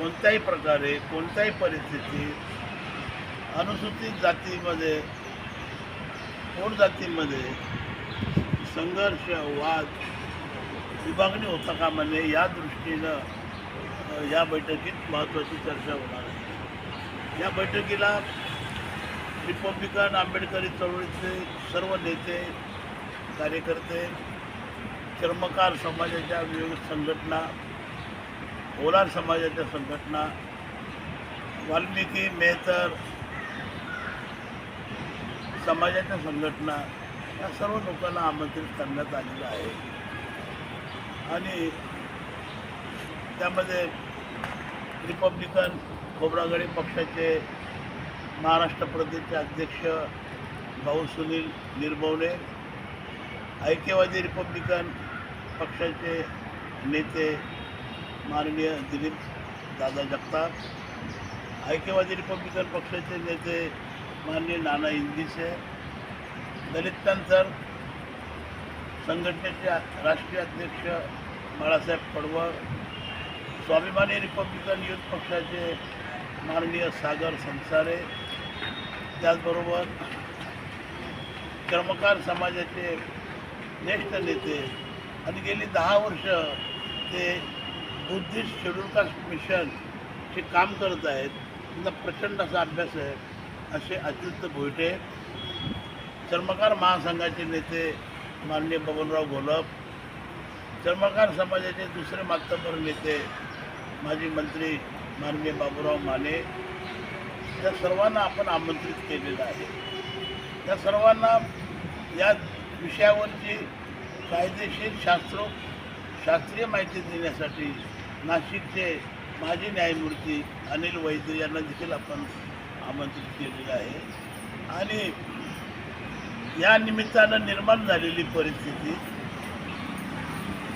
कोणत्याही प्रकारे कोणत्याही परिस्थितीत अनुसूचित जातीमध्ये पोट जातीमध्ये संघर्ष वाद विभागणी होता कामा नये या दृष्टीनं या बैठकीत महत्त्वाची चर्चा होणार आहे। या बैठकीला रिपब्लिकन आंबेडकरी चळवळीचे सर्व नेते कार्यकर्ते, चर्मकार समाजाच्या विविध संघटना, ओलार समाजाच्या संघटना, वाल्मिकी मेहतर समाजाच्या संघटना या सर्व लोकांना आमंत्रित करण्यात आलेलं आहे। आणि त्यामध्ये रिपब्लिकन खोब्रागडे पक्षाचे महाराष्ट्र प्रदेशचे अध्यक्ष भाऊ सुनील निर्भवणे, ऐक्यवादी रिपब्लिकन पक्षाचे नेते माननीय दिलीप दादा जगताप, ऐक्यवादी रिपब्लिकन पक्षाचे नेते माननीय नाना इंदिसे, दलित पॅंथर संघटनेचे राष्ट्रीय अध्यक्ष बाळासाहेब पडवळ, स्वाभिमानी रिपब्लिकन युथ पक्षाचे माननीय सागर संसारे, त्याचबरोबर चर्मकार समाजाचे ज्येष्ठ नेते आणि गेली 10 वर्ष ते बुद्धिस्ट शेड्यूल कास्ट मिशनचे काम करत आहेत, त्यांचा प्रचंड असा अभ्यास आहे, असे अच्युत भोईटे, चर्मकार महासंघाचे नेते माननीय बबनराव घोलप, चर्मकार समाजाचे दुसरे मातब्बर नेते माजी मंत्री माननीय बाबूराव माने, त्या सर्वांना आपण आमंत्रित केलेलं आहे। त्या सर्वांना या विषयावरची कायदेशीर शास्त्रीय माहिती देण्यासाठी नाशिकचे माजी न्यायमूर्ती अनिल वैद्य यांना देखील आपण आमंत्रित केलेलं आहे। आणि या निमित्तानं निर्माण झालेली परिस्थिती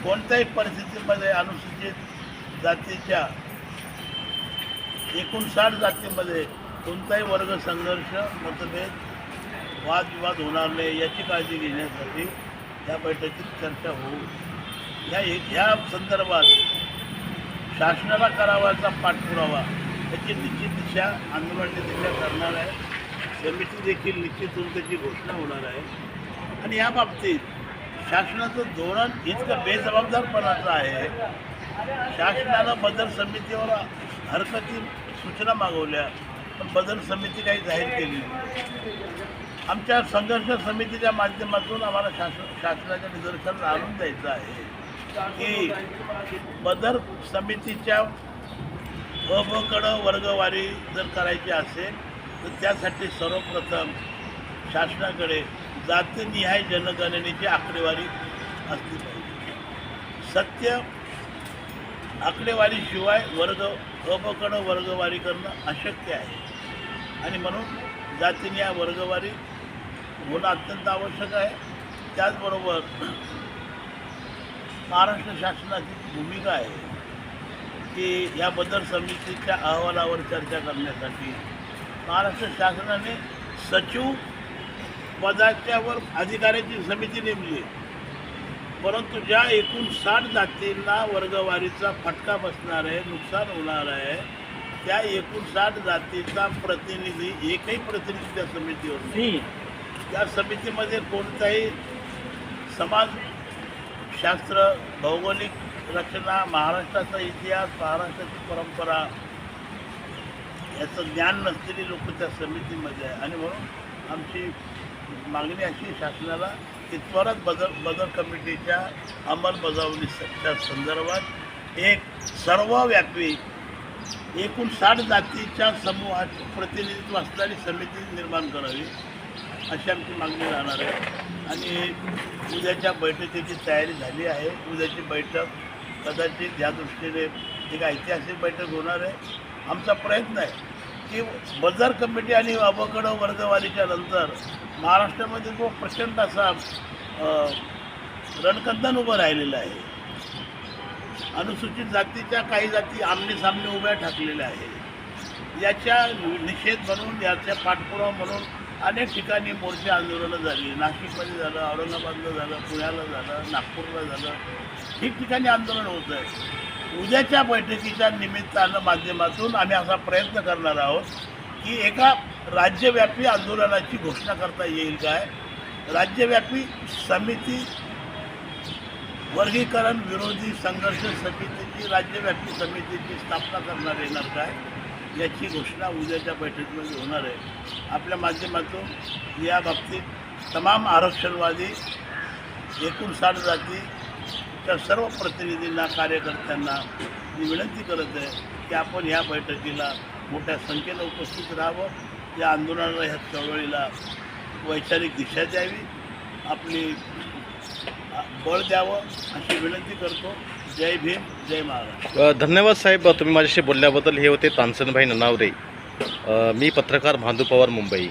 कोणत्याही परिस्थितीमध्ये अनुसूचित जातीच्या 59 जातीमध्ये कोणताही वर्ग संघर्ष, मतभेद, वादविवाद होणार नाही याची काळजी घेण्यासाठी या बैठकीत चर्चा होऊ। या संदर्भात शासनाला करावाचा पाठपुरावा याची निश्चित दिशा, आंदोलनाची दिशा करणार आहे। समिती देखील निश्चित होऊन त्याची घोषणा होणार आहे। आणि या बाबतीत शासनाचं धोरण इतकं बेजबाबदारपणाचं आहे, शासनानं बदल समितीवर हरकती सूचना मागवल्या, पण बदल समिती काही जाहीर केली नाही। आमच्या संघर्ष समितीच्या माध्यमातून आम्हाला शासनाच्या निदर्शनास आणून द्यायचं आहे की बदल समितीच्या वर्गवारी जर करायची असेल तर त्यासाठी सर्वप्रथम शासनाकडे जातीनिहाय जनगणनेची आकडेवारी असली पाहिजे। सत्य आकडेवारीशिवाय वर्गवारी करणं अशक्य आहे आणि म्हणून जातीनिहाय वर्गवारी होणं अत्यंत आवश्यक आहे। त्याचबरोबर महाराष्ट्र शासनाची भूमिका आहे की या बदल समितीच्या अहवालावर चर्चा करण्यासाठी महाराष्ट्र शासनाने सचिव पदाच्यावर अधिकाऱ्याची समिती नेमली, परंतु ज्या 59 जातींना वर्गवारीचा फटका बसणार आहे, नुकसान होणार आहे, त्या 59 जातीचा प्रतिनिधी, एकही प्रतिनिधी त्या समितीवर नाही। त्या समितीमध्ये कोणताही समाजशास्त्र, भौगोलिक रचना, महाराष्ट्राचा इतिहास, महाराष्ट्राची परंपरा याचं ज्ञान नसलेली लोक त्या समितीमध्ये आहे। आणि म्हणून आमची मागणी अशी शासनाला की त्वरित बदल कमिटीच्या अंमलबजावणीच्या संदर्भात एक सर्वव्यापी 59 जातीच्या समूहाचे प्रतिनिधित्व असणारी समिती निर्माण करावी अशी आमची मागणी राहणार आहे। आणि उद्याच्या बैठकीची तयारी झाली आहे। उद्याची बैठक कदाचित या दृष्टीने एक ऐतिहासिक बैठक होणार आहे। आमचा प्रयत्न आहे की बदल कमिटी आणि अवकड वर्गवारीच्या नंतर महाराष्ट्रामध्ये जो प्रचंड असा रणकंदन उभं राहिलेलं आहे, अनुसूचित जातीच्या काही जाती आमने-सामने उभ्या ठाकलेल्या आहेत, याच्या निषेध म्हणून, याच्या पाठपुरावा म्हणून अनेक ठिकाणी मोर्चे आंदोलनं झाली। नाशिकमध्ये झालं, औरंगाबादला झालं, पुण्याला झालं, नागपूरला झालं, ठिकठिकाणी आंदोलन होत आहे। उद्याच्या बैठकीच्या निमित्तानं माध्यमातून आम्ही असा प्रयत्न करणार आहोत की एका राज्यव्यापी आंदोलनाची घोषणा करता येईल काय, राज्यव्यापी समिती, वर्गीकरण विरोधी संघर्ष समितीची राज्यव्यापी समितीची स्थापना करणार येणार काय, याची घोषणा उद्याच्या बैठकीमध्ये होणार आहे. आपल्या माध्यमातून या बाबतीत तमाम आरक्षणवादी 59 जातीच्या सर्व प्रतिनिधींना, कार्यकर्त्यांना मी विनंती करत आहे की आपण ह्या बैठकीला मोठ्या संख्येनं उपस्थित राहावं, या आंदोलनाला, ह्या चळवळीला वैचारिक दिशा द्यावी, आपली बळ द्यावं अशी विनंती करतो. जय भीम, जय महाराष्ट्र. धन्यवाद साहेब, तुम्ही माझ्याशी बोलल्याबद्दल. हे होते तानसेनभाई ननावरे. मी पत्रकार भांडू पवार, मुंबई.